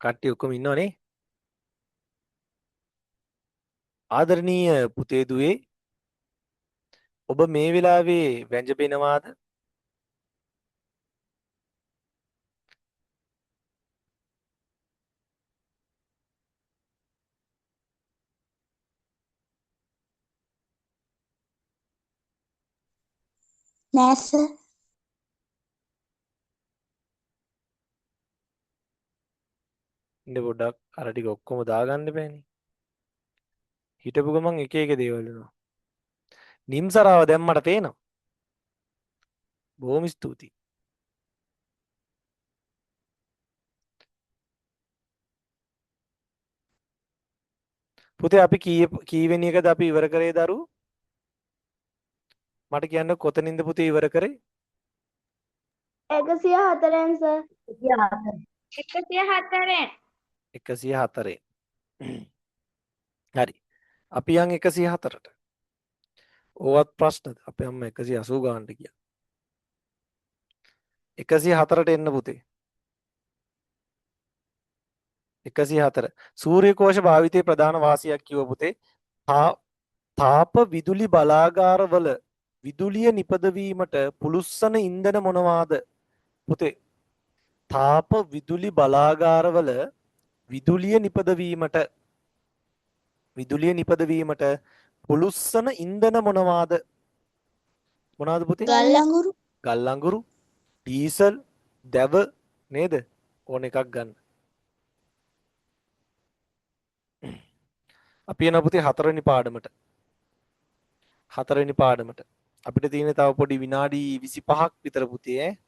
කට්ටිය ඔක්කොම ඉන්නවනේ. ආදරණීය පුතේ දුවේ ඔබ මේ වෙලාවේ වැඳපෙනවාද? නෑ සර්. ඉන්න පොඩ්ඩක් අර ටික ඔක්කොම දාගන්න බෑනේ. හිටපු ගමන් එක එක දේවල් වෙනවා. නිම්සරාව දැම්මට පේනවා. බොහොම ස්තුතියි. පුතේ අපි කීවෙනි එකද අපි ඉවර කරේ දරුවෝ? මට කියන්න කොතනින්ද පුතේ ඉවර කරේ? 104න් සර්. 104න් 104. හරි. අපි යන් 104ට. ඕවත් ප්‍රශ්නද? අපේ අම්මා 180 ගානට ගියා. 104ට එන්න පුතේ. 104. සූර්ය කෝෂ භාවිතයේ ප්‍රධාන වාසියක් කිව්ව පුතේ. තාප විදුලි බලාගාරවල විදුලිය නිපදවීමට පුළුස්සන ඉන්ධන මොනවාද? පුතේ තාප විදුලි බලාගාරවල විදුලිය නිපදවීමට පුළුස්සන ඉන්ධන මොනවාද? මොනවාද පුතේ? ගල් අඟුරු. ගල් අඟුරු, ඩීසල්, දැව නේද? ඕන එකක් ගන්න. අපි යන පුතේ හතරවෙනි පාඩමට. හතරවෙනි පාඩමට. අපිට තියෙන තව පොඩි විනාඩි 25ක් විතර පුතේ ඈ.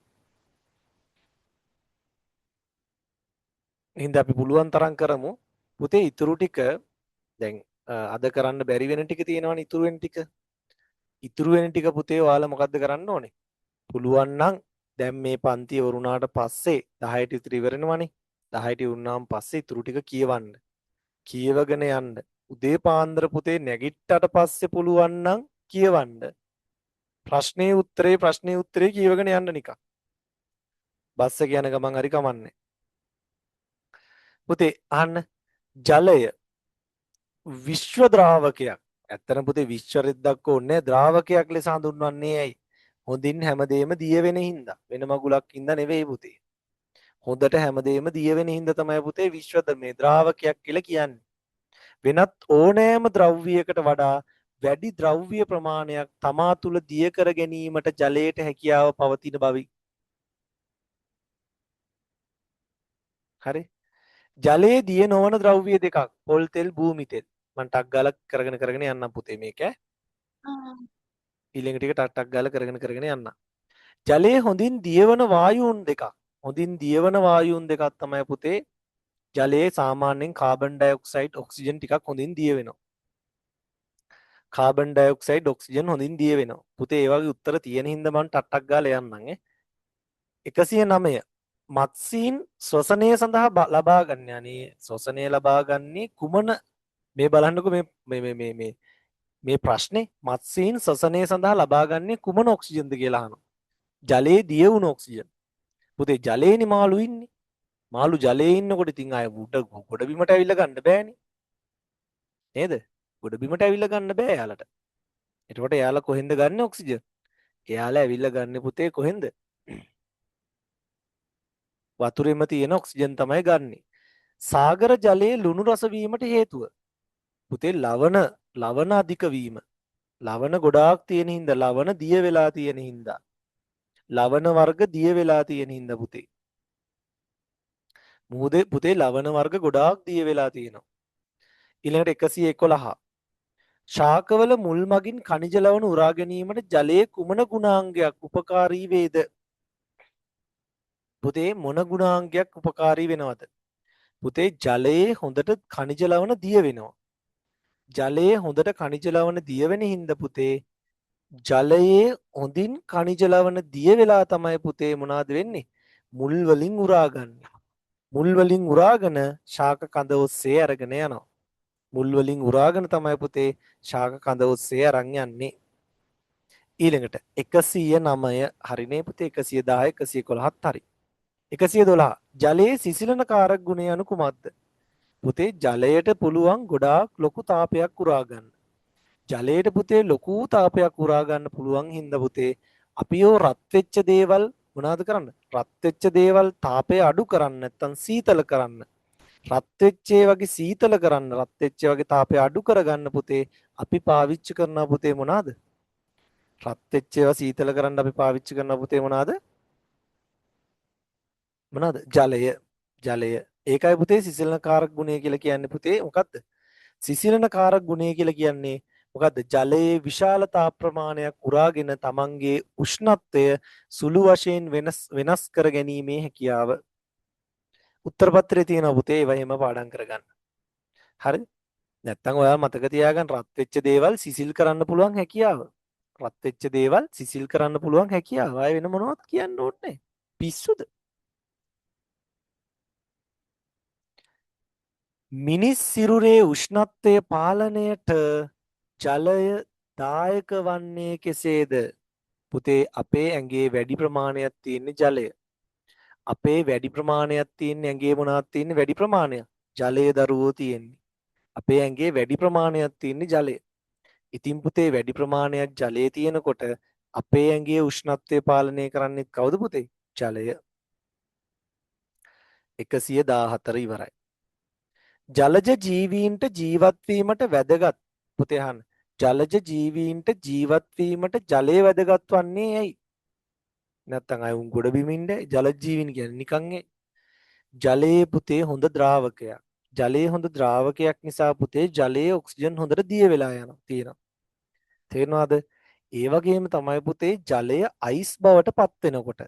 එහෙනම් අපි පුළුවන් තරම් කරමු. පුතේ ඉතුරු ටික දැන් අද කරන්න බැරි වෙන ටික තියෙනවනේ ඉතුරු වෙන ටික. ඉතුරු වෙන ටික පුතේ ඔයාලා මොකද්ද කරන්න ඕනේ? පුළුවන් නම් දැන් මේ පන්තිය වරුණාට පස්සේ 10ට විතර ඉවරනවනේ. 10ට වුණාම පස්සේ ඉතුරු ටික කියවන්න. කියවගෙන යන්න. උදේ පාන්දර පුතේ නැගිට්ටට පස්සේ පුළුවන් නම් කියවන්න. ප්‍රශ්නේ උත්තරේ කියවගෙන යන්න නිකන්. බස් එක යන ගමන් හරි කමන්නේ. පුතේ අහන්න ජලය විශ්ව ද්‍රාවකයක්. ඇත්තටම පුතේ විශ්ව රෙද්දක් ඕනේ ද්‍රාවකයක් ලෙස හඳුන්වන්නේ ඇයි? හොඳින් හැමදේම දිය වෙන හින්දා. වෙන මගුලක් හින්දා නෙවෙයි පුතේ. හොඳට හැමදේම දිය වෙන හින්දා තමයි පුතේ විශ්ව මේ ද්‍රාවකයක් කියලා කියන්නේ. වෙනත් ඕනෑම ද්‍රව්‍යයකට වඩා වැඩි ද්‍රව්‍ය ප්‍රමාණයක් තමා තුළ දිය කර ගැනීමට ජලයට හැකියාව පවතින බවයි. හරි. ජලයේ දිය නොවන ද්‍රව්‍ය දෙකක් පොල් තෙල් භූමි තෙල්. මම ටක් ගාලා කරගෙන යන්නම් පුතේ මේක. ඊළඟ ටික ටක් ගාලා කරගෙන යන්න. ජලයේ හොඳින් දියවන වායුන් දෙකක්. හොඳින් දියවන වායුන් දෙකක් තමයි පුතේ ජලයේ සාමාන්‍යයෙන් කාබන් ඩයොක්සයිඩ් ඔක්සිජන් ටිකක් හොඳින් දිය වෙනවා. කාබන් ඩයොක්සයිඩ් ඔක්සිජන් හොඳින් දිය වෙනවා. පුතේ ඒ වගේ උත්තර තියෙන හින්දා මම ටක් ගාලා යන්නම් ඈ. 109 මත්සීන් ශ්වසනය සඳහා ලබා ගන්න යන්නේ ශ්වසනය ලබා ගන්නේ කුමන මේ බලන්නකෝ මේ ප්‍රශ්නේ මත්සීන් ශ්වසනය සඳහා ලබා ගන්නේ කුමන ඔක්සිජන්ද කියලා අහනවා. ජලයේ දිය වුණු ඔක්සිජන්. පුතේ ජලයේනේ මාළු ඉන්නේ. මාළු ජලයේ ඉන්නකොට ඉතින් ආය ගොඩ බිමට ඇවිල්ලා ගන්න බෑනේ. නේද? ගොඩ බිමට ඇවිල්ලා ගන්න බෑ යාලට. එතකොට යාලා කොහෙන්ද ගන්න ඔක්සිජන්? එයාලා ඇවිල්ලා ගන්න පුතේ කොහෙන්ද? වතුරෙම තියෙන ඔක්සිජන් තමයි ගන්නෙ. සාගර ජලයේ ලුණු රස වීමට හේතුව පුතේ ලවණ අධික වීම. ලවණ ගොඩාක් තියෙන හින්දා ලවණ දිය වෙලා තියෙන හින්දා. ලවණ වර්ග දිය වෙලා තියෙන හින්දා පුතේ. මුහුදේ පුතේ ලවණ වර්ග ගොඩාක් දිය වෙලා තියෙනවා. ඊළඟට 111 ශාකවල මුල් මගින් khනිජ ලවණ උරා ගැනීමට ජලයේ කුමන ගුණාංගයක් උපකාරී වේද? පුතේ මොන ගුණාංගයක් උපකාරී වෙනවද? පුතේ ජලයේ හොඳට khනිජ ලවණ දිය වෙනවා. ජලයේ හොඳට khනිජ ලවණ දිය වෙන හින්දා පුතේ ජලයේ හොඳින් khනිජ ලවණ දිය වෙලා තමයි පුතේ මොනවද වෙන්නේ? මුල් වලින් උරාගන්නේ. මුල් වලින් උරාගෙන ශාක කඳ ඔස්සේ අරගෙන යනවා. මුල් වලින් උරාගෙන තමයි පුතේ ශාක කඳ ඔස්සේ අරන් යන්නේ. ඊළඟට 109 හරිනේ පුතේ 110 111ත් හරි. 112 ජලයේ සිසිලන කාරක ගුණය anu කුමක්ද? පුතේ ජලයට පුළුවන් ගොඩාක් ලොකු තාපයක් උරා ගන්න. ජලයට පුතේ ලොකු තාපයක් උරා ගන්න පුළුවන් හින්දා පුතේ අපි යෝ රත් වෙච්ච දේවල් මොනවද කරන්න? රත් වෙච්ච දේවල් තාපය අඩු කරන්න නැත්නම් සීතල කරන්න. රත් වෙච්ච වගේ සීතල කරන්න රත් වෙච්ච වගේ තාපය අඩු කරගන්න පුතේ අපි පාවිච්චි කරනවා පුතේ මොනවාද? රත් වෙච්ච ඒවා සීතල කරන්න අපි පාවිච්චි කරනවා පුතේ මොනවාද? මොනවාද? ජලය. ජලය. ඒකයි පුතේ සිසිලන කාරක ගුණය කියලා කියන්නේ පුතේ මොකද්ද? සිසිලන කාරක ගුණය කියලා කියන්නේ මොකද්ද? ජලයේ විශාල තාප ප්‍රමාණයක් උරාගෙන තමන්ගේ උෂ්ණත්වය සුළු වශයෙන් වෙනස් කර ගැනීමේ හැකියාව. උත්තර පත්‍රයේ තියෙනවා පුතේ ඒවා එහෙම පාඩම් කරගන්න. හරිද? නැත්තම් ඔයාලා මතක තියාගන්න රත් වෙච්ච දේවල් සිසිල් කරන්න පුළුවන් හැකියාව. රත් වෙච්ච දේවල් සිසිල් කරන්න පුළුවන් හැකියාව. ආයෙ වෙන මොනවත් කියන්න ඕනේ නැහැ. පිස්සුද? මිනිස් සිරුරේ උෂ්ණත්වය පාලනයට ජලය දායක වන්නේ කෙසේද? පුතේ අපේ ඇඟේ වැඩි ප්‍රමාණයක් තියෙන ජලය. අපේ වැඩි ප්‍රමාණයක් තියෙන ඇඟේ මොනවද තියෙන්නේ වැඩි ප්‍රමාණයක්? ජලය දරුවෝ තියෙන්නේ. අපේ ඇඟේ වැඩි ප්‍රමාණයක් තියෙන ජලය. ඉතින් පුතේ වැඩි ප්‍රමාණයක් ජලය තියෙනකොට අපේ ඇඟේ උෂ්ණත්වය පාලනය කරන්නේ කවුද පුතේ? ජලය. 114 ඉවරයි. ජලජ ජීවීන්ට ජීවත් වීමට වැදගත් පුතේ අහන්න. ජලජ ජීවීන්ට ජීවත් වීමට ජලය වැදගත් වන්නේ ඇයි? නැත්තම් අය උන් ගොඩ බිම ඉන්නේ ජලජ ජීවීන් කියන්නේ නිකන් ඒ. ජලයේ පුතේ හොඳ ද්‍රාවකයක්. ජලයේ හොඳ ද්‍රාවකයක් නිසා පුතේ ජලයේ ඔක්සිජන් හොඳට දිය වෙලා යනවා තියෙනවා. තේරෙනවද? ඒ වගේම තමයි පුතේ ජලය අයිස් බවට පත් වෙනකොට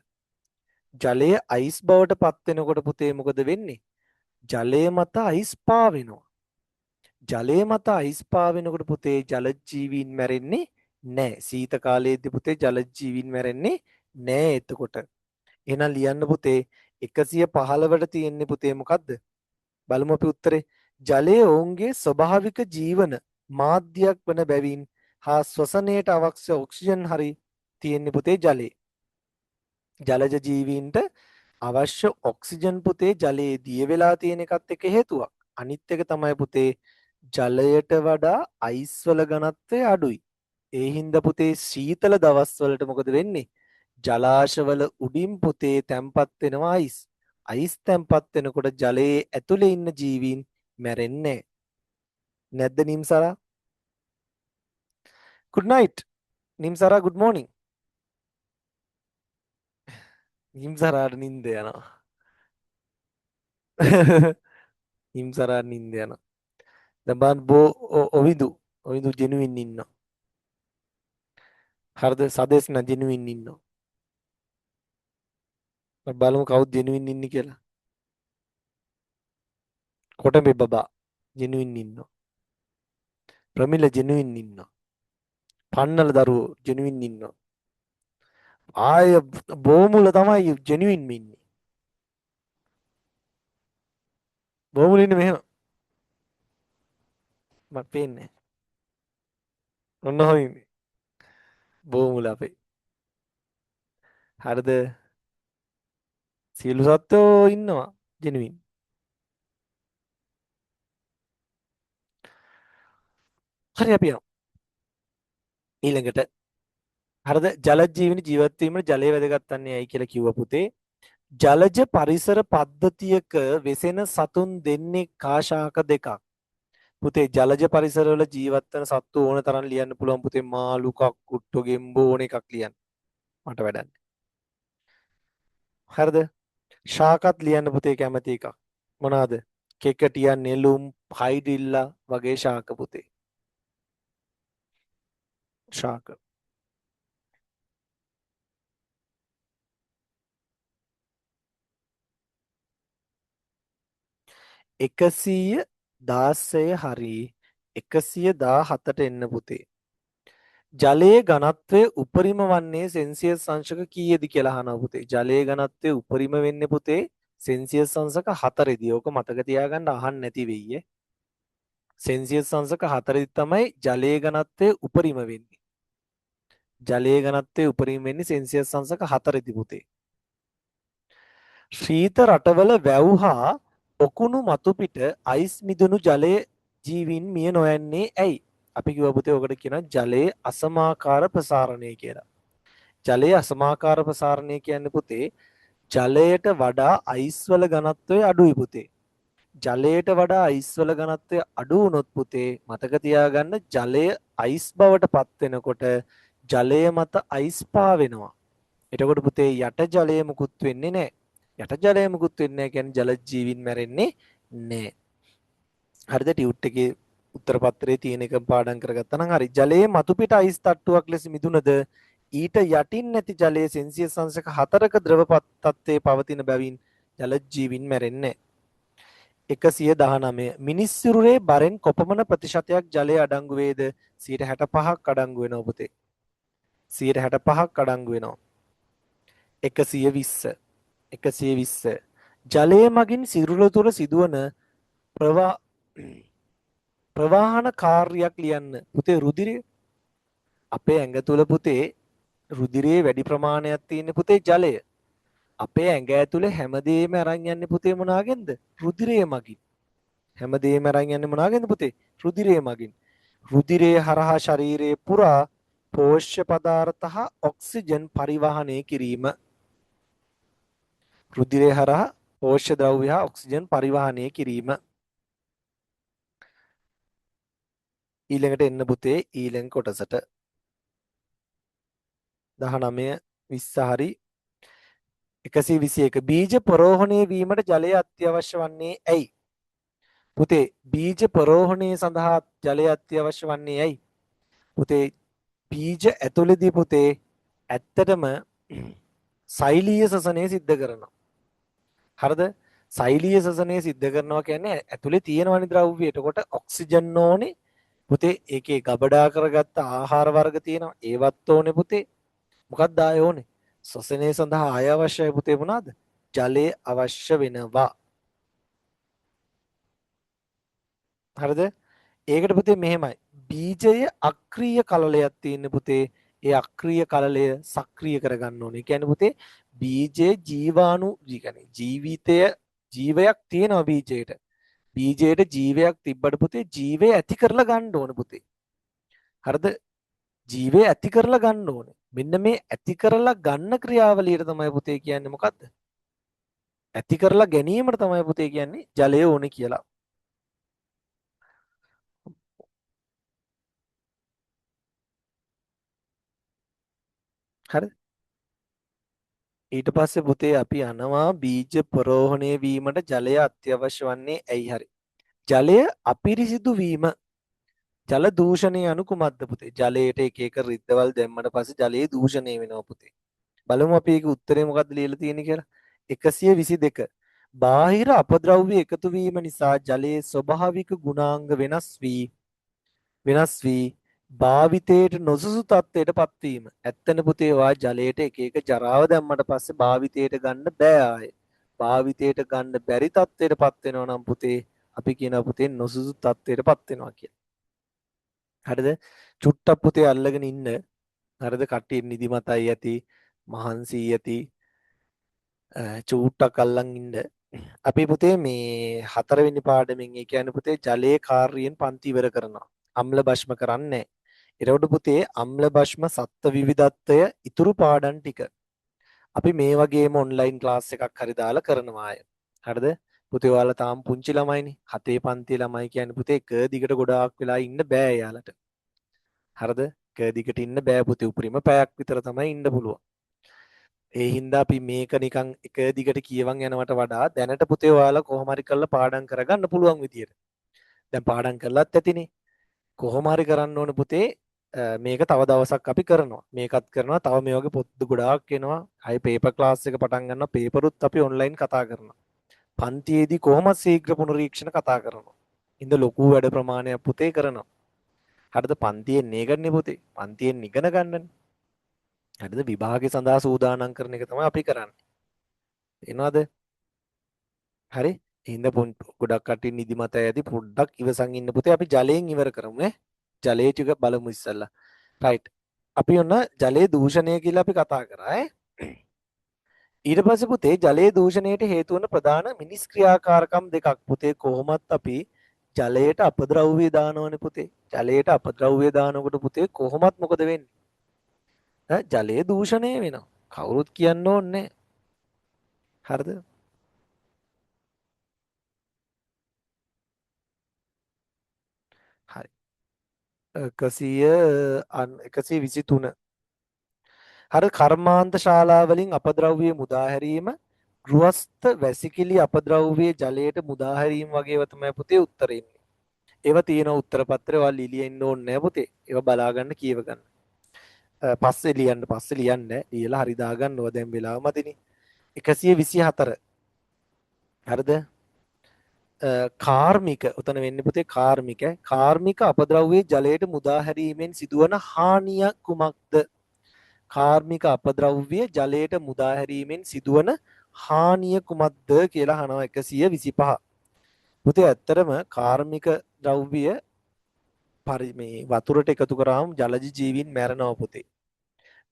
ජලය අයිස් බවට පත් වෙනකොට පුතේ මොකද වෙන්නේ? ජලය මත අයිස් පාවෙනවා. ජලය මත අයිස් පාවෙනකොට පුතේ ජලජ ජීවීන් මැරෙන්නේ නැහැ. සීත කාලයේදී පුතේ ජලජ ජීවීන් මැරෙන්නේ නැහැ එතකොට. එහෙනම් ලියන්න පුතේ 115ට තියෙන්නේ පුතේ මොකද්ද? බලමු අපි උත්තරේ. ජලය ඔවුන්ගේ ස්වභාවික ජීවන මාධ්‍යයක් වන බැවින් හා ශ්වසනයට අවශ්‍ය ඔක්සිජන් හරි තියෙන්නේ පුතේ ජලයේ. ජලජ ජීවීන්ට අවශ්‍ය ඔක්සිජන් පුතේ ජලයේ දිය වෙලා තියෙන එකත් එක හේතුවක්. අනිත් එක තමයි පුතේ ජලයට වඩා අයිස් වල ඝනත්වය අඩුයි. ඒ හින්දා පුතේ සීතල දවස්වලට මොකද වෙන්නේ? ජලාශවල උඩින් පුතේ තැම්පත් වෙනවා අයිස්. අයිස් තැම්පත් වෙනකොට ජලයේ ඇතුලේ ඉන්න ජීවීන් මැරෙන්නේ නැද්ද නිම්සරා? good night නිම්සරා good morning. නිම්සරාට නිින්ද යනවා. නිම්සරා නිින්ද යනවා. දැන් බලන්න ඔවිඳු ජෙනුවින් ඉන්නවා. හරිද? සදේශ න ජෙනුවින් ඉන්නවා. අපි බලමු කවුද ජෙනුවින් ඉන්නේ කියලා. කොටඹේ බබා ජෙනුවින් ඉන්නවා. ප්‍රමිල ජෙනුවින් ඉන්නවා. පන්නල දරුවෝ ජෙනුවින් ඉන්නවා. ආය බෝමුල තමයි ජෙනුවින් ඉන්නේ. බෝමුල ඉන්නේ මෙහෙම. මට පේන්නේ. ඔන්න ඔහොම ඉන්නේ. බෝමුල අපේ. හරිද? සියලු සත්ත්වෝ ඉන්නවා ජෙනුවින්. හරි අපි යමු. ඊළඟට හරිද? ජලජ ජීවන ජීවත් වීමට ජලය වැදගත් වන්නේ ඇයි කියලා කිව්ව පුතේ. ජලජ පරිසර පද්ධතියක වෙසෙන සතුන් දෙන්නේ කාශාක දෙකක්. පුතේ ජලජ පරිසරවල ජීවත් වෙන සත්තු ඕන තරම් ලියන්න පුළුවන් පුතේ. මාළු, කක්කුට්ටෝ, ගෙම්බෝ ඕන එකක් ලියන්න. මට වැඩක් නැහැ. හරිද? ශාකත් ලියන්න පුතේ කැමති එකක්. මොනවාද? කෙකටියා, නෙළුම්, හයිඩ්‍රිල්ලා වගේ ශාක පුතේ. ශාක. එකසිය 16 හරි 117ට එන්න පුතේ. ජලයේ ඝනත්වය උපරිම වන්නේ සෙල්සියස් අංශක කීයේද කියලා අහනවා පුතේ. ජලයේ ඝනත්වය උපරිම වෙන්නේ පුතේ සෙල්සියස් අංශක 4දී. ඕක මතක තියාගන්න අහන්න නැති වෙයි. සෙල්සියස් අංශක 4දී තමයි ජලයේ ඝනත්වය උපරිම වෙන්නේ. ජලයේ ඝනත්වය උපරිම වෙන්නේ සෙල්සියස් අංශක 4දී පුතේ. ශීත රටවල වැව් හා පොකුණු මතු පිට අයිස් මිදුණු ජලයේ ජීවීන් මිය නොයන්නේ ඇයි? අපි කිව්ව පුතේ ඔකට කියනවා ජලයේ අසමාකාර ප්‍රසාරණය කියලා. ජලයේ අසමාකාර ප්‍රසාරණය කියන්නේ පුතේ ජලයට වඩා අයිස් වල ඝනත්වය අඩුයි පුතේ. ජලයට වඩා අයිස් වල ඝනත්වය අඩු වුණොත් පුතේ මතක තියාගන්න ජලය අයිස් බවට පත් වෙනකොට ජලය මත අයිස් පාවෙනවා. එතකොට පුතේ යට ජලය මුකුත් වෙන්නේ නැහැ. යට ජලය මුකුත් වෙන්නේ නැහැ කියන්නේ ජල ජීවීන් මැරෙන්නේ නැහැ. හරිද? ටියුට් එකේ උත්තර පත්‍රයේ තියෙන එක පාඩම් කරගත්තා නම් හරි. ජලයේ මතු පිට අයිස් තට්ටුවක් ලෙස මිදුනද ඊට යටින් නැති ජලයේ සෙල්සියස් අංශක 4ක ද්‍රව තත්ත්වයේ පවතින බැවින් ජල ජීවීන් මැරෙන්නේ නැහැ. 119 මිනිස් සිරුරේ බරෙන් කොපමණ ප්‍රතිශතයක් ජලය අඩංගු වේද? 65ක් අඩංගු වෙනවා පුතේ. 65ක් අඩංගු වෙනවා. 120 ජලය මගින් සිරුර තුළ සිදුවන ප්‍රවාහන කාර්යයක් ලියන්න. පුතේ රුධිරය අපේ ඇඟ තුළ පුතේ රුධිරයේ වැඩි ප්‍රමාණයක් තියෙන පුතේ ජලය. අපේ ඇඟ ඇතුලේ හැමදේම අරන් යන්නේ පුතේ මොනාගෙන්ද? රුධිරය මගින්. හැමදේම අරන් යන්නේ මොනාගෙන්ද පුතේ? රුධිරය මගින්. රුධිරය හරහා ශරීරයේ පුරා පෝෂ්‍ය පදාර්ථ හා ඔක්සිජන් පරිවහනය කිරීම. රුධිරය හරහා පෝෂ්‍ය ද්‍රව්‍ය හා ඔක්සිජන් පරිවහනය කිරීම. ඊළඟට එන්න පුතේ ඊළඟ කොටසට 19 20 හරි 121 බීජ පරෝහණය වීමට ජලය අත්‍යවශ්‍ය වන්නේ ඇයි? පුතේ බීජ පරෝහණය සඳහා ජලය අත්‍යවශ්‍ය වන්නේ ඇයි? පුතේ බීජ ඇතුළේදී පුතේ ඇත්තටම සෛලීය ශ්වසනය සිද්ධ කරනවා. හරිද? සෛලීය ශ්වසනය සිද්ධ කරනවා කියන්නේ ඇතුලේ තියෙනවනේ ද්‍රව්‍ය. එතකොට ඔක්සිජන් ඕනේ. පුතේ ඒකේ ගබඩා කරගත්ත ආහාර වර්ග තියෙනවා. ඒවත් ඕනේ පුතේ. මොකක්ද ආය ඕනේ? ශ්වසනය සඳහා ආය අවශ්‍යයි පුතේ මොනවාද? ජලය අවශ්‍ය වෙනවා. හරිද? ඒකට පුතේ මෙහෙමයි. බීජය අක්‍රීය කලලයක් තියෙන පුතේ. ඒ අක්‍රීය කලලය සක්‍රිය කරගන්න ඕනේ. ඒ කියන්නේ පුතේ බීජයේ ජීවාණු කියන්නේ ජීවයක් තියෙනවා බීජයට. බීජයට ජීවයක් තිබ්බට පුතේ ජීවය ඇති කරලා ගන්න ඕනේ පුතේ. හරිද? ජීවය ඇති කරලා ගන්න ඕනේ. මෙන්න මේ ඇති කරලා ගන්න ක්‍රියාවලියට තමයි පුතේ කියන්නේ මොකද්ද? ඇති කරලා ගැනීමට තමයි පුතේ කියන්නේ ජලය ඕනේ කියලා. හරි? ඊට පස්සේ පුතේ අපි යනවා බීජ ප්‍රෝහණය වීමට ජලය අත්‍යවශ්‍ය වන්නේ ඇයි? හරි. ජලය අපිරිසිදු වීම. ජල දූෂණය anu කුමක්ද පුතේ? ජලයට එක එක රිද්දවල් දැම්මට පස්සේ ජලයේ දූෂණය වෙනවා පුතේ. බලමු අපි ඒක උත්තරේ මොකද්ද ලියලා තියෙන්නේ කියලා. 122 බාහිර අපද්‍රව්‍ය එකතු වීම නිසා ජලයේ ස්වභාවික ගුණාංග වෙනස් වී භාවිතයට නොසුසු තත්ත්වයට පත්වීම. ඇත්තන පුතේ වා ජලයට එක එක ජරාව දැම්මට පස්සේ භාවිතයට ගන්න බෑ ආයේ. භාවිතයට ගන්න බැරි තත්ත්වයට පත් වෙනවා නම් පුතේ අපි කියනවා පුතේ නොසුසු තත්ත්වයට පත් වෙනවා කියලා. හරිද? චුට්ටක් පුතේ අල්ලගෙන ඉන්න. හරිද? කට්ටිය නිදිමතයි ඇති, මහන්සි ඇති. චූට්ටක් අල්ලන් ඉන්න. අපි පුතේ මේ 4 වෙනි පාඩමෙන් ඒ කියන්නේ පුතේ ජලයේ කාර්යයෙන් පන්ති ඉවර කරනවා. අම්ල භස්ම කරන්නේ නැහැ. එතකොට පුතේ අම්ල භස්ම සත්ත්ව විවිධත්වය ඉතුරු පාඩම් ටික අපි මේ වගේම ඔන්ලයින් ක්ලාස් එකක් හරි දාලා කරනවා අය. හරිද? පුතේ ඔයාලා තාම පුංචි ළමයිනේ. 7 පන්ති ළමයි කියන්නේ පුතේ එක දිගට ගොඩාක් වෙලා ඉන්න බෑ යාලට. හරිද? එක දිගට ඉන්න බෑ පුතේ. උපරිම පැයක් විතර තමයි ඉන්න පුළුවන්. ඒ හින්දා අපි මේක නිකන් එක දිගට කියවන් යනවට වඩා දැනට පුතේ ඔයාලා කොහොම හරි කරලා පාඩම් කරගන්න පුළුවන් විදියට. දැන් පාඩම් කරලත් ඇතිනේ. කොහොම හරි කරන්න ඕන පුතේ මේක තව දවසක් අපි කරනවා. මේකත් කරනවා. තව මේ වගේ පොත් ගොඩාක් එනවා. හයි පේපර් ක්ලාස් එක පටන් ගන්නවා. පේපරුත් අපි ඔන්ලයින් කතා කරනවා. පන්තියේදී කොහොමද ශීඝ්‍ර පුනරීක්ෂණ කතා කරනවා. ඉඳ ලොකු වැඩ ප්‍රමාණයක් පුතේ කරනවා. හරිද? පන්තියෙන් නේගන්නේ පුතේ. පන්තියෙන් ඉගෙන ගන්නනේ. හරිද? විභාගය සඳහා සූදානම් කරන එක තමයි අපි කරන්නේ. එනවද? හරි? එහෙනම් ගොඩක් කටින් නිදිමත ඇති පොඩ්ඩක් ඉවසන් ඉන්න පුතේ. අපි ජලයෙන් ඉවර කරමු නේ. ජලයේ ටික බලමු ඉස්සල්ලා. රයිට්. අපි ඔන්න ජලයේ දූෂණය කියලා අපි කතා කරා ඈ. ඊට පස්සේ පුතේ ජලයේ දූෂණයට හේතු වන ප්‍රධාන මිනිස් ක්‍රියාකාරකම් දෙකක් පුතේ කොහොමත් අපි ජලයට අපද්‍රව්‍ය දානවනේ පුතේ. ජලයට අපද්‍රව්‍ය දානකොට පුතේ කොහොමත් මොකද වෙන්නේ? ජලයේ දූෂණය වෙනවා. කවුරුත් කියන්න ඕනේ. හරිද? හරි. 123 හර කර්මාන්ත ශාලාවලින් අපද්‍රව්‍ය මුදා හැරීම ගෘහස්ත වැසිකිලි අපද්‍රව්‍ය ජලයට මුදා හැරීම වගේව තමයි පුතේ උත්තරේ ඉන්නේ. ඒවා තියෙන උත්තර පත්‍රය ඔයාලා ලියන්න ඕනේ නැහැ පුතේ. ඒවා බලා ගන්න කියව ගන්න. පස්සේ ලියන්න ලියලා හරි දාගන්න ඕවා දැන් වෙලාව මදිනේ. 124 හරිද? කාර්මික උතන වෙන්නේ පුතේ කාර්මික අපද්‍රව්‍ය ජලයට මුදා හැරීමෙන් සිදුවන හානිය කුමක්ද? කාර්මික අපද්‍රව්‍ය ජලයට මුදා හැරීමෙන් සිදුවන හානිය කුමක්ද කියලා අහනවා 125. පුතේ ඇත්තටම කාර්මික ද්‍රව්‍ය මේ වතුරට එකතු කරාම ජලජ ජීවීන් මැරෙනවා පුතේ.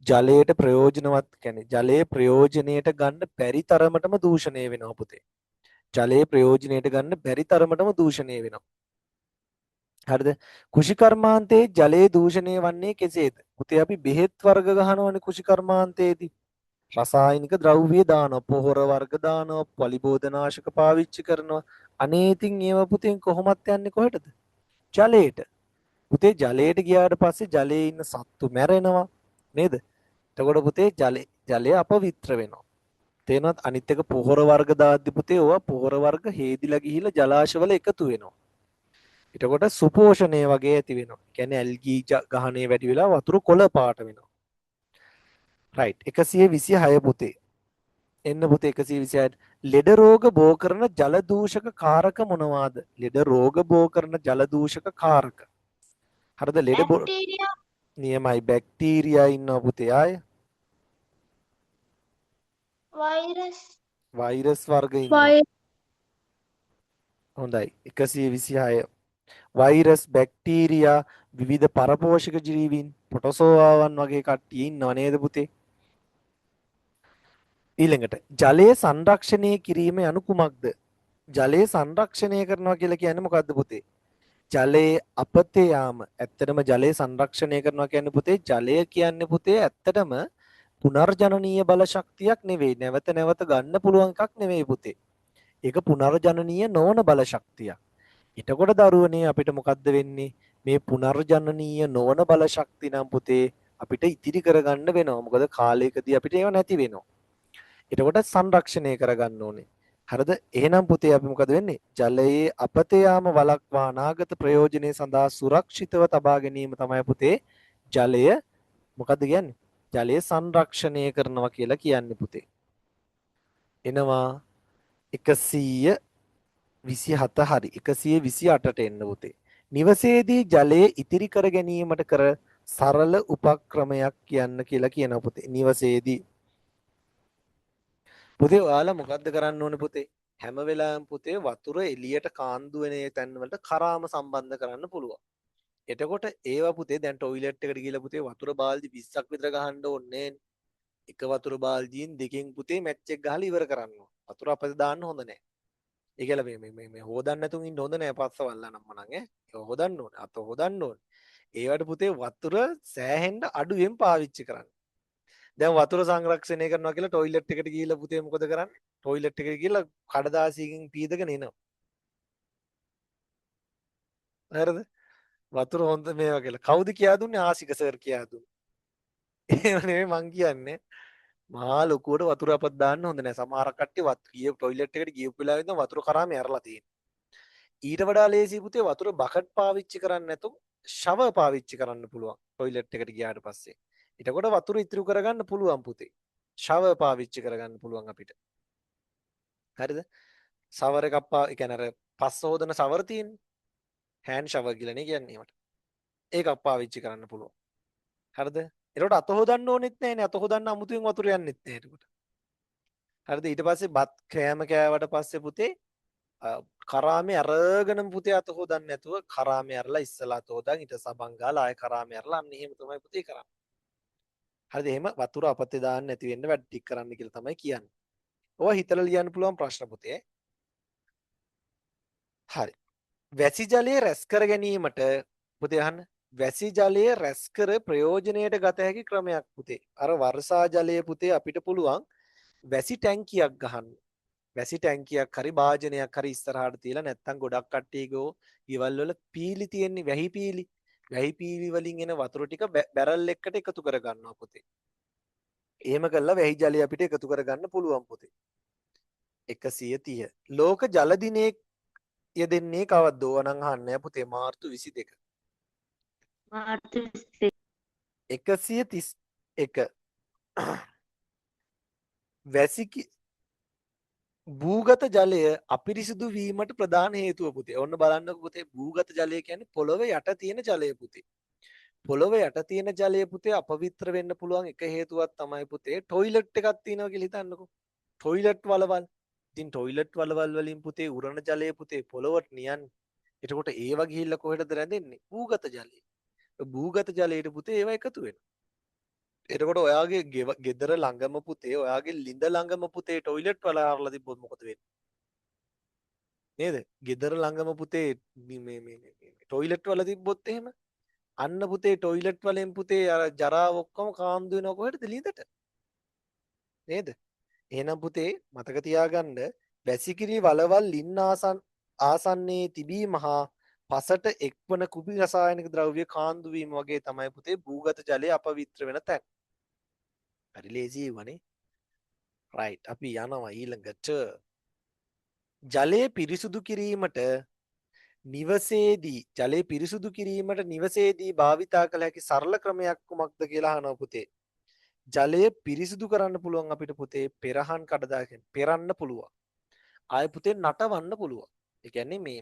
ජලයට ප්‍රයෝජනවත් කියන්නේ ජලයේ ප්‍රයෝජනයට ගන්න බැරි තරමටම දූෂණය වෙනවා පුතේ. ජලයේ ප්‍රයෝජනයට ගන්න බැරි තරමටම දූෂණය වෙනවා. හරිද? කෘෂිකර්මාන්තයේ ජලයේ දූෂණය වන්නේ කෙසේද? පුතේ අපි බෙහෙත් වර්ග ගහනවනේ කෘෂිකර්මාන්තයේදී. රසායනික ද්‍රව්‍ය දානවා, පොහොර වර්ග දානවා, පොලිබෝධනාශක පාවිච්චි කරනවා. අනේ ඉතින් ඒව පුතෙන් කොහොමත් යන්නේ කොහෙටද? ජලයට. පුතේ ජලයට ගියාට පස්සේ ජලයේ ඉන්න සත්තු මැරෙනවා නේද? එතකොට පුතේ ජලය අපවිත්‍ර වෙනවා. තේනවත් අනිත් එක පොහොර වර්ග දාද්දි පුතේ ඕවා පොහොර වර්ග හේදිලා ගිහිලා ජලාශවල එකතු වෙනවා. එතකොට සුපෝෂණය වගේ ඇති වෙනවා. කියන්නේ ඇල්ගී ගහණය වැඩි වෙලා වතුර කොළ පාට වෙනවා. රයිට් 126 පුතේ. එන්න පුතේ 126 ලෙඩ රෝග බෝ කරන ජල දූෂක කාරක මොනවාද? ලෙඩ රෝග බෝ කරන ජල දූෂක කාරක. හරිද? ලෙඩ Bacteria. නියමයි බැක්ටීරියා ඉන්නවා පුතේ ආය. Virus. වෛරස් වර්ග ඉන්නවා. හොඳයි 126 වෛරස් බැක්ටීරියා විවිධ පරපෝෂක ජීවීන් ප්‍රොටෝසෝවාවන් වගේ කට්ටිය ඉන්නව නේද පුතේ? ඊළඟට ජලය සංරක්ෂණය කිරීම යනු කුමක්ද? ජලය සංරක්ෂණය කරනවා කියලා කියන්නේ මොකද්ද පුතේ? ජලයේ අපතේ යාම. ඇත්තටම ජලය සංරක්ෂණය කරනවා කියන්නේ පුතේ ජලය කියන්නේ පුතේ ඇත්තටම පුනර්ජනනීය බල ශක්තියක් නෙවෙයි. නැවත නැවත ගන්න පුළුවන් එකක් නෙවෙයි පුතේ. ඒක පුනර්ජනනීය නොවන බල ශක්තියක්. එතකොට දරුවනේ අපිට මොකද්ද වෙන්නේ? මේ පුනර්ජනනීය නොවන බල ශක්තිය නම් පුතේ අපිට ඉතිරි කරගන්න වෙනවා. මොකද කාලයකදී අපිට ඒව නැති වෙනවා. එතකොට සංරක්ෂණය කරගන්න ඕනේ. හරිද? එහෙනම් පුතේ අපි මොකද වෙන්නේ? ජලයේ අපතේ යාම වළක්වා අනාගත ප්‍රයෝජනෙ සඳහා සුරක්ෂිතව තබා ගැනීම තමයි පුතේ ජලය මොකද්ද කියන්නේ? ජලය සංරක්ෂණය කරනවා කියලා කියන්නේ පුතේ. එනවා 127 හරි 128ට එන්න පුතේ. නිවසේදී ජලය ඉතිරි කර ගැනීමට කර සරල උපක්‍රමයක් කියන්න කියලා කියනවා පුතේ. නිවසේදී පුතේ ඔයාලා මොකද්ද කරන්න ඕනේ පුතේ? හැම වෙලාවෙම පුතේ වතුර එළියට කාන්දු වෙන තැන්වලට කරාම සම්බන්ධ කරන්න පුළුවන්. එතකොට ඒවා පුතේ දැන් টয়ලට් එකට ගිහලා පුතේ වතුර බාල්දි 20ක් විතර ගහන්න ඕනේ. එක වතුර බාල්දියෙන් දෙකෙන් පුතේ මැච් එක ගහලා ඉවර කරන්න ඕන. වතුර අපිට දාන්න හොඳ නැහැ. ඒ කියලා මේ හොදන්න නැතුන් ඉන්න හොඳ නැහැ පස්සවල්ලා නම් මනං ඈ. ඒක හොදන්න ඕනේ. අත හොදන්න ඕනේ. ඒවට පුතේ වතුර සෑහෙන්න අඩුවෙන් පාවිච්චි කරන්න. දැන් වතුර සංරක්ෂණය කරනවා කියලා টয়ලට් එකට ගිහිල්ලා පුතේ මොකද කරන්නේ? টয়ලට් එකට ගිහිල්ලා කඩදාසියකින් පීදගෙන එනවා. හරිද? වතුර හොඳ මේවා කියලා. කවුද කියා දුන්නේ? ආසික සර් කියා දුන්නේ. එහෙම නෙමෙයි මං කියන්නේ. මහා ලොකුවට වතුර අපත් දාන්න හොඳ නැහැ. සමහර කට්ටිය ගිය টয়ලට් එකට ගියපු වෙලාවෙ ඉඳන් වතුර කරාම ඇරලා තියෙනවා. ඊට වඩා ලේසි පුතේ වතුර බකට් පාවිච්චි කරන්නේ නැතුව ෂවර් පාවිච්චි කරන්න පුළුවන් টয়ලට් එකට ගියාට පස්සේ. එතකොට වතුර ඉතුරු කරගන්න පුළුවන් පුතේ. ෂවර් පාවිච්චි කරගන්න පුළුවන් අපිට. හරිද? ෂවර් එකක් ඒ කියන්නේ අර පස්ස හොදන ෂවර් තියෙන්නේ. හෑන්ඩ් ෂවර් කියලා නේ කියන්නේ ඒවට. ඒකක් පාවිච්චි කරන්න පුළුවන්. හරිද? ඒකට අත හොදන්න ඕනෙත් නැහැනේ. අත හොදන්න අමුතුවෙන් වතුර යන්නෙත් නැහැ එතකොට. හරිද? ඊට පස්සේ බත් කෑම කෑවට පස්සේ පුතේ කරාමේ අරගෙන පුතේ අත හොදන්න නැතුව කරාමේ අරලා ඉස්සලා අත හොදන් ඊට සබන් ගාලා ආයෙ කරාමේ අරලා අන්න එහෙම තමයි පුතේ කරන්නේ. හරිද? එහෙම වතුර අපතේ දාන්න නැති වෙන්න වැඩ ටික කරන්න කියලා තමයි කියන්නේ. ඔය හිතලා ලියන්න පුළුවන් ප්‍රශ්න පුතේ. හරි. වැසි ජලය රැස් කර ගැනීමට පුතේ අහන්න. වැසි ජලය රැස් කර ප්‍රයෝජනයට ගත හැකි ක්‍රමයක් පුතේ. අර වර්ෂා ජලය පුතේ අපිට පුළුවන් වැසි ටැංකියක් ගහන්න. වැසි ටැංකියක් හරි භාජනයක් හරි ඉස්සරහට තියලා නැත්තම් ගොඩක් කට්ටියකෝ ගෙවල් වල පීලි තියෙන්නේ වැහි පීලි. වැහි පීලි වලින් එන වතුර ටික බැරල් එකකට එකතු කර ගන්නවා පුතේ. එහෙම කළා වැහි ජලය අපිට එකතු කර ගන්න පුළුවන් පුතේ. 130. ලෝක ජල දිනේ යෙදෙන්නේ කවද්ද? ඕනනම් අහන්නේ පුතේ මාර්තු 22. මාර්තු 22. 131. වැසි භූගත ජලය අපිරිසිදු වීමට ප්‍රධාන හේතුව පුතේ. ඔන්න බලන්නකො පුතේ භූගත ජලය කියන්නේ පොළොවේ යට තියෙන ජලය පුතේ. පොළොවේ යට තියෙන ජලය පුතේ අපවිත්‍ර වෙන්න පුළුවන් එක හේතුවක් තමයි පුතේ ටොයිලට් එකක් තියෙනවා කියලා හිතන්නකෝ. ටොයිලට් වලවල්. ඉතින් ටොයිලට් වලවල් වලින් පුතේ උරණ ජලය පුතේ පොළොවට නියන්නේ. එතකොට ඒව ගිහිල්ලා කොහෙටද රැඳෙන්නේ? භූගත ජලයේ. භූගත ජලයට පුතේ ඒව එකතු වෙනවා. එතකොට ඔයාගේ ගෙදර ළඟම පුතේ ඔයාගේ ලිඳ ළඟම පුතේ ටොයිලට් වල ආරලා තිබ්බොත් මොකද වෙන්නේ? නේද? ගෙදර ළඟම පුතේ මේ ටොයිලට් වල තිබ්බොත් එහෙම අන්න පුතේ ටොයිලට් වලින් පුතේ අර ජරා ඔක්කොම කාන්දු වෙනව කොහෙටද? ලිඳට. නේද? එහෙනම් පුතේ මතක තියාගන්න වැසිකිලි වලවල් ලින් ආසන්නයේ තිබීම හා පසට එක්වන කුපි රසායනික ද්‍රව්‍ය කාන්දු වීම වගේ තමයි පුතේ භූගත ජලය අපවිත්‍ර වෙන තැන්. හරි ලේසි වනේ. රයිට් අපි යනවා ඊළඟට. ජලය පිරිසුදු කිරීමට නිවසේදී ජලය පිරිසුදු කිරීමට නිවසේදී භාවිතා කළ හැකි සරල ක්‍රමයක් කුමක්ද කියලා අහනවා පුතේ. ජලය පිරිසිදු කරන්න පුළුවන් අපිට පුතේ පෙරහන් කඩදාගෙන පෙරන්න පුළුවන්. ආය පුතේ නටවන්න පුළුවන්. ඒ කියන්නේ මේ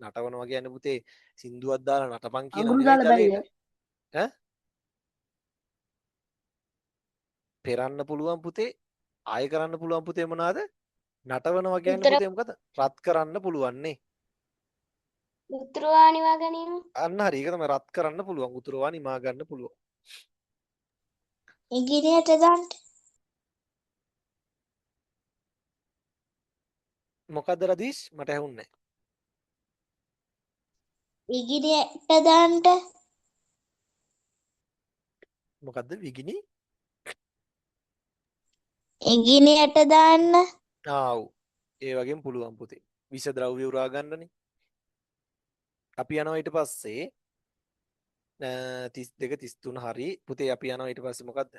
නටවනවා කියන්නේ පුතේ සින්දුවක් දාලා නටපන් කියනවා අඟුරු නෙවෙයි දාලා ජලයට. බැරිද? ඈ පෙරන්න පුළුවන් පුතේ ආය කරන්න පුළුවන් පුතේ මොනවාද? නටවනවා කියන්නේ පුතේ මොකද? රත් කරන්න පුළුවන් නේ. උතුරු වානිවා ගැනීම. අන්න හරි ඒක තමයි රත් කරන්න පුළුවන් උතුරවා නිමා ගන්න පුළුවන්. ඉගිරියට දාන්න. මොකද්ද රදීෂ් මට ඇහුන්නේ නැහැ. ඉගිරියට දාන්න. මොකද්ද විගිනි? ඉගිරියට දාන්න. ආව් ඒ වගේම පුළුවන් පුතේ. විෂ ද්‍රව්‍ය උරා ගන්නනේ. අපි යනවා ඊට පස්සේ 32 33 හරි පුතේ අපි යනවා ඊට පස්සේ මොකද්ද?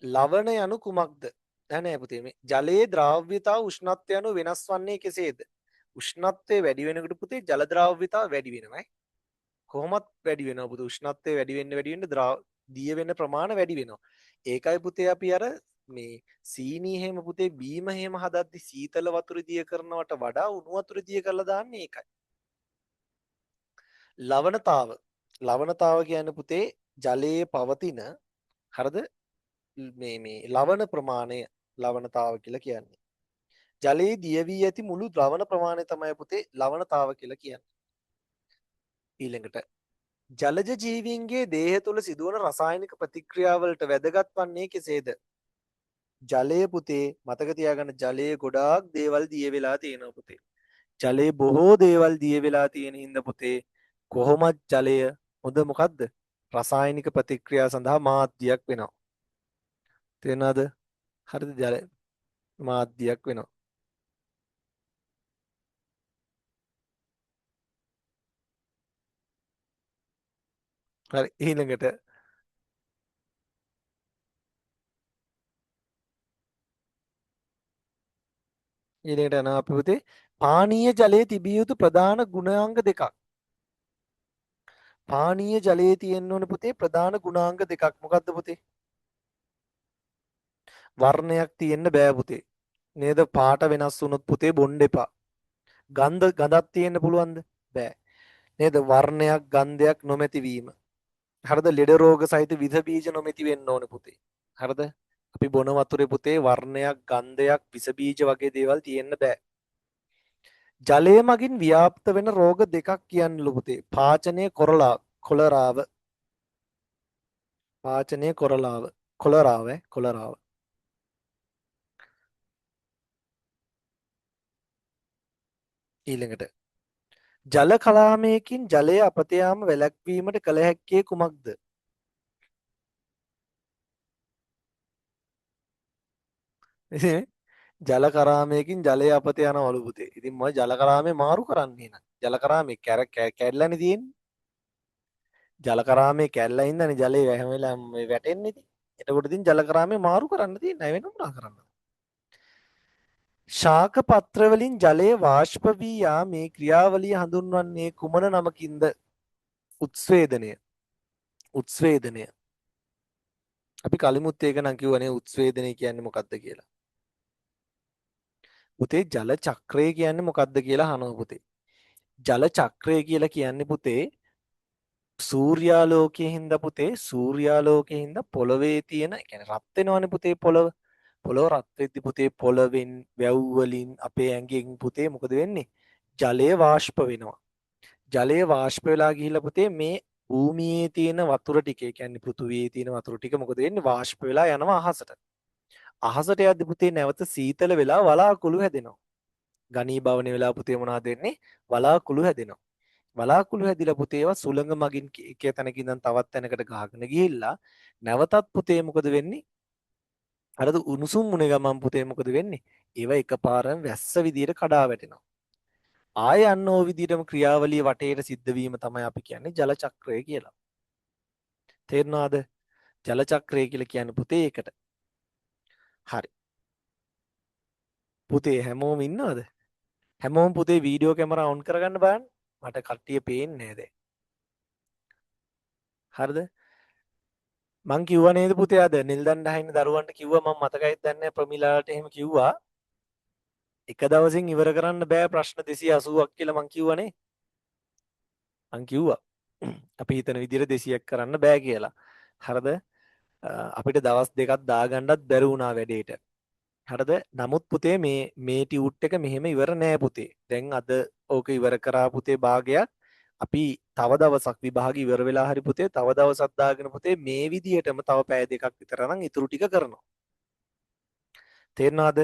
ලවණ යනු කුමක්ද? නෑ පුතේ මේ ජලයේ ද්‍රාව්‍යතාව උෂ්ණත්වය අනුව වෙනස් වන්නේ කෙසේද? උෂ්ණත්වය වැඩි වෙනකොට පුතේ ජල ද්‍රාව්‍යතාව වැඩි වෙනවා. කොහොමත් වැඩි වෙනවා පුතේ. උෂ්ණත්වය වැඩි වෙන්න දිය වෙන ප්‍රමාණය වැඩි වෙනවා. ඒකයි පුතේ අපි අර මේ සීනි එහෙම පුතේ බීම එහෙම හදද්දි සීතල වතුර දිය කරනවට වඩා උණු වතුර දිය කරලා දාන්නේ ඒකයි. ලවණතාව කියන්නේ පුතේ ජලයේ පවතින හරිද මේ ලවණ ප්‍රමාණය ලවණතාව කියලා කියන්නේ. ජලයේ දිය වී ඇති මුළු ද්‍රවණ ප්‍රමාණය තමයි පුතේ ලවණතාව කියලා කියන්නේ. ඊළඟට ජලජ ජීවීන්ගේ දේහ තුළ සිදුවන රසායනික ප්‍රතික්‍රියාවලට වැදගත් වන්නේ කෙසේද? ජලය පුතේ මතක තියාගන්න ජලයේ ගොඩාක් දේවල් දිය වෙලා තියෙනවා පුතේ. ජලයේ බොහෝ දේවල් දිය වෙලා තියෙන හින්දා පුතේ කොහොමත් ජලය හොඳ මොකද්ද? රසායනික ප්‍රතික්‍රියා සඳහා මාධ්‍යයක් වෙනවා. තේරෙනවද? හරිද? ජලය මාධ්‍යයක් වෙනවා. හරි ඊළඟට යනවා අපි පුතේ පානීය ජලයේ තිබිය යුතු ප්‍රධාන ගුණාංග දෙකක්. පානීය ජලයේ තියෙන්න ඕන පුතේ ප්‍රධාන ගුණාංග දෙකක්. මොකද්ද පුතේ? වර්ණයක් තියෙන්න බෑ පුතේ. නේද? පාට වෙනස් වුණොත් පුතේ බොන්න එපා. ගඳක් තියෙන්න පුළුවන්ද? බෑ. නේද? වර්ණයක් ගන්ධයක් නොමැති වීම. හරිද? ලෙඩ රෝග සහිත විස බීජ නොමැති වෙන්න ඕන පුතේ. හරිද? අපි බොන වතුරේ පුතේ වර්ණයක් ගන්ධයක් විස බීජ වගේ දේවල් තියෙන්න බෑ. ජලය මගින් ව්‍යාප්ත වෙන රෝග දෙකක් කියන්නලු පුතේ. පාචනය කොලරාව. පාචනය කොලරාව. ඊළඟට ජල කලාමයකින් ජලය අපත යාම වැළැක්වීමට කළ හැක්කේ කුමක්ද? ඉතින් ජල කරාමයකින් ජලය අපත යනවලු පුතේ. ඉතින් මම ජල කරාමේ මාරු කරන්නේ නං. ජල කරාමේ කැඩලානේ තියෙන්නේ. ජල කරාමේ කැඩලා ඉඳන්නේ ජලය හැම වෙලාවෙම වැටෙන්නේ ඉතින්. එතකොට ඉතින් ජල කරාමේ මාරු කරන්න තියෙන්නේ වෙන මොනා කරන්නද? ශාක පත්‍ර වලින් ජලය වාෂ්ප වී යාමේ ක්‍රියාවලිය හඳුන්වන්නේ කුමන නමකින්ද? උත්ස්වේදනය. උත්ස්වේදනය. අපි කලිමුත් ඒක නම් කිව්වනේ උත්ස්වේදනය කියන්නේ මොකක්ද කියලා. පුතේ ජල චක්‍රය කියන්නේ මොකක්ද කියලා අහනවා පුතේ. ජල චක්‍රය කියලා කියන්නේ පුතේ සූර්යාලෝකයේ හින්දා පුතේ සූර්යාලෝකයේ හින්දා පොළවේ තියෙන ඒ කියන්නේ රත් වෙනවනේ පුතේ පොළව. පොළව රත් වෙද්දි පුතේ පොළවෙන් වැව් වලින් අපේ ඇඟෙන් පුතේ මොකද වෙන්නේ? ජලය වාෂ්ප වෙනවා. ජලය වාෂ්ප වෙලා ගිහිල්ලා පුතේ මේ භූමියේ තියෙන වතුර ටික ඒ කියන්නේ පෘථුවියේ තියෙන වතුර ටික මොකද වෙන්නේ? වාෂ්ප වෙලා යනවා අහසට. අහසට යද්දි පුතේ නැවත සීතල වෙලා වලාකුළු හැදෙනවා. ඝනීභවන වෙලා පුතේ මොනවද වෙන්නේ? වලාකුළු හැදෙනවා. වලාකුළු හැදිලා පුතේ ඒවා සුළඟ මගින් එක තැනකින් ඉඳන් තවත් තැනකට ගහගෙන ගිහිල්ලා නැවතත් පුතේ මොකද වෙන්නේ? අර උණුසුම් මුනේ ගමන් පුතේ මොකද වෙන්නේ? ඒවා එකපාරම වැස්ස විදියට කඩා වැටෙනවා. ආය යන්න ඕ විදියටම ක්‍රියාවලිය වටේට සිද්ධ වීම තමයි අපි කියන්නේ ජල චක්‍රය කියලා. තේරුණාද? ජල චක්‍රය කියලා කියන්නේ පුතේ ඒකට. හරි. පුතේ හැමෝම ඉන්නවද? හැමෝම පුතේ වීඩියෝ කැමරා ඔන් කරගන්න බලන්න. මට කට්ටිය පේන්නේ නැහැ දැන්. හරිද? මං කිව්වා නේද පුතේ අද නිල්දන් දහින්න දරුවන්ට කිව්වා මම මතකයිද දන්නේ නැහැ ප්‍රමිලාට එහෙම කිව්වා. එක දවසින් ඉවර කරන්න බෑ ප්‍රශ්න 280ක් කියලා මං කිව්වනේ. මං කිව්වා. අපි හිතන විදිහට 200ක් කරන්න බෑ කියලා. හරිද? අපිට දවස් දෙකක් දාගන්නත් බැරි වුණා වැඩේට. හරිද? නමුත් පුතේ මේ ටියුට් එක මෙහෙම ඉවර නෑ පුතේ. දැන් අද ඕක ඉවර කරා පුතේ භාගයක්. අපි තව දවසක් විභාග ඉවර වෙලා හරි පුතේ තව දවසක් දාගෙන පුතේ මේ විදිහටම තව පැය දෙකක් විතර නම් ඉතුරු ටික කරනවා. තේරෙනවද?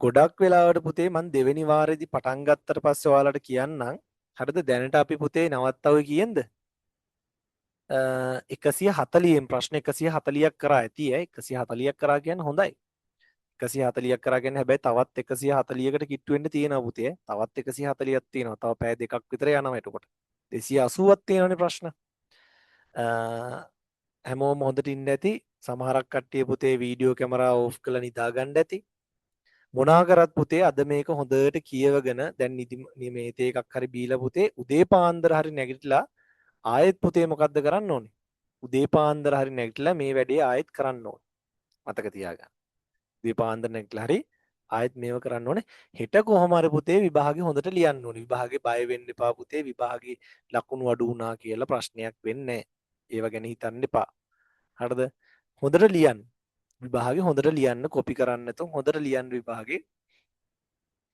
ගොඩක් වෙලාවට පුතේ මම දෙවෙනි වාරෙදි පටන් ගත්තට පස්සේ ඔයාලට කියන්නම්. හරිද? දැනට අපි පුතේ නවත්තව කීයෙන්ද? 140න් ප්‍රශ්න 140ක් කරා ඇති ඈ 140ක් කරා කියන්නේ හොඳයි. 140ක් කරා කියන්නේ හැබැයි තවත් 140කට කිට්ටු වෙන්න තියෙනවා පුතේ. තවත් 140ක් තියෙනවා. තව පැය දෙකක් විතර යනවා එතකොට. 280ක් තියෙනවනේ ප්‍රශ්න. හැමෝම හොඳට ඉන්න ඇති. සමහරක් කට්ටිය පුතේ වීඩියෝ කැමරා ඕෆ් කරලා නිදා ගන්න ඇති. මොනා කරත් පුතේ අද මේක හොඳට කියවගෙන දැන් මේ තේ එකක් හරි බීලා පුතේ උදේ පාන්දර හරි නැගිටලා ආයෙත් පුතේ මොකද්ද කරන්න ඕනේ? උදේ පාන්දර හරි නැගිටලා මේ වැඩේ ආයෙත් කරන්න ඕනේ. මතක තියාගන්න. උදේ පාන්දර නැගිටලා හරි ආයෙත් මේව කරන්න ඕනේ. හෙට කොහොම හරි පුතේ විභාගේ හොඳට ලියන්න ඕනේ. විභාගේ බය වෙන්න එපා පුතේ. විභාගේ ලකුණු අඩු වුණා කියලා ප්‍රශ්නයක් වෙන්නේ නැහැ. ඒව ගැන හිතන්න එපා. හරිද? හොඳට ලියන්න. විභාගේ හොඳට ලියන්න කොපි කරන්න නැතුව හොඳට ලියන්න විභාගේ.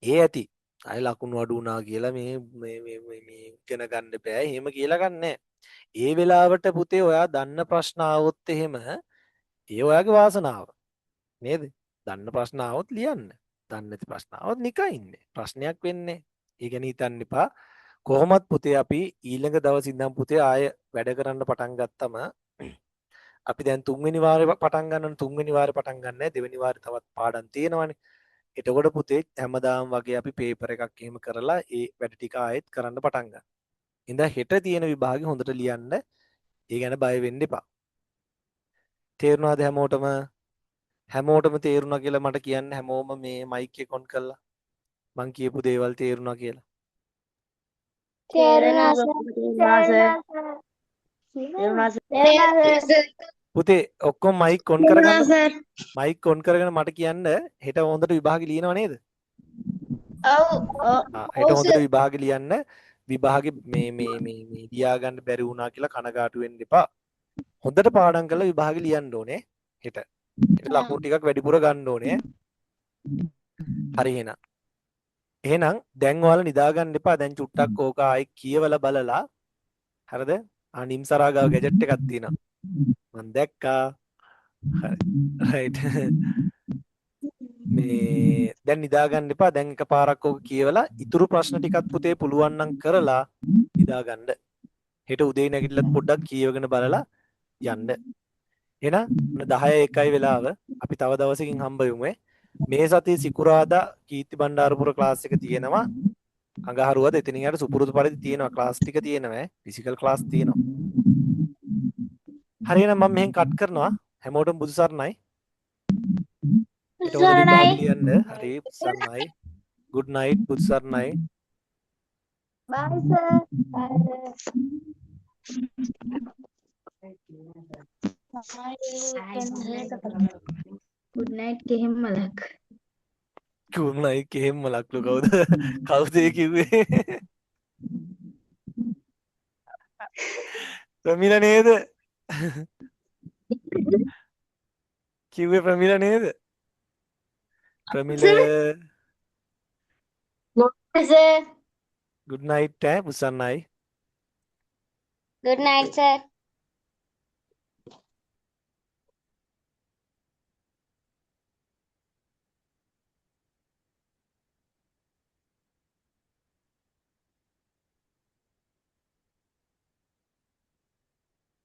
ඒ ඇති. අය ලකුණු අඩු වුණා කියලා මේ ඉගෙන ගන්න බෑ. එහෙම කියලා ගන්නෑ. ඒ වෙලාවට පුතේ ඔයා දන්න ප්‍රශ්න ආවොත් එහෙම ඒ ඔයාගේ වාසනාව. නේද? දන්න ප්‍රශ්න ආවොත් ලියන්න. දන්නේ නැති ප්‍රශ්න ආවොත් නිකන් ඉන්න. ප්‍රශ්නයක් වෙන්නේ. ඒ ගැන හිතන්න එපා. කොහොමත් පුතේ අපි ඊළඟ දවස් ඉඳන් පුතේ ආය වැඩ කරන්න පටන් ගත්තම අපි දැන් තුන්වෙනි වාරේ පටන් ගන්න තුන්වෙනි වාරේ පටන් ගන්න නැහැ. දෙවෙනි වාරේ තවත් පාඩම් තියෙනවානේ. එතකොට පුතේ හැමදාම වගේ අපි පේපර් එකක් එහෙම කරලා ඒ වැඩ ටික ආයෙත් කරන්න පටන් ගන්නවා. ඉඳන් හෙට තියෙන විභාගේ හොඳට ලියන්න. ඒ ගැන බය වෙන්න එපා. තේරුණාද හැමෝටම? හැමෝටම තේරුණා කියලා මට කියන්න හැමෝම මේ මයික් එක ඔන් කරලා මං කියපු දේවල් තේරුණා කියලා. තේරුණා සර්. පුතේ ඔක්කොම මයික් ඔන් කරගන්න. මයික් ඔන් කරගෙන මට කියන්න හෙට හොඳට විභාගේ ලියනව නේද? ඔව්. හෙට හොඳට විභාගේ ලියන්න. විභාගේ මේ ලියා ගන්න බැරි වුණා කියලා කනගාටු වෙන්න එපා. හොඳට පාඩම් කරලා විභාගේ ලියන්න ඕනේ හෙට. හෙට ලකුණු ටිකක් වැඩිපුර ගන්න ඕනේ. හරි එහෙනම්. එහෙනම් දැන් ඔයාලා නිදා ගන්න එපා. දැන් චුට්ටක් ඕක ආයි කියවලා බලලා හරිද? නිම්සරා ගාව ගැජට් එකක් තියෙනවා. මම දැක්කා. හරි. රයිට්. මේ දැන් නිදා ගන්න එපා. දැන් එකපාරක් ඔක කියවලා ඉතුරු ප්‍රශ්න ටිකත් පුතේ පුළුවන් නම් කරලා නිදා ගන්න. හෙට උදේ නැගිටලත් පොඩ්ඩක් කියවගෙන බලලා යන්න. එහෙනම් ඔන්න 10:01යි වෙලාව. අපි තව දවසකින් හම්බ වෙමු. මේ සතියේ සිකුරාදා කීර්ති බණ්ඩාරපුර ක්ලාස් එක තියෙනවා. අඟහරුවාද එතනින් යට සුපුරුදු පරිදි තියෙනවා ක්ලාස් ටික තියෙනවා ෆිසිකල් ක්ලාස් තියෙනවා. හරියනම් මම මෙහෙන් කට් කරනවා. හැමෝටම බුදු සරණයි. ඊට හොඳ නිදාගෙන සරණයි. යන්න. හරි බුදු සරණයි. good night බුදු සරණයි. Bye, sir. good night කෙහෙම මලක්. good night කෙහෙම ලක්ලු කවුද? කවුද ඒ කිව්වේ? ප්‍රමිලා නේද? කිව්වේ ප්‍රමිලා නේද? ප්‍රමිල Sir. good night බුසන්නයි. Good night, sir.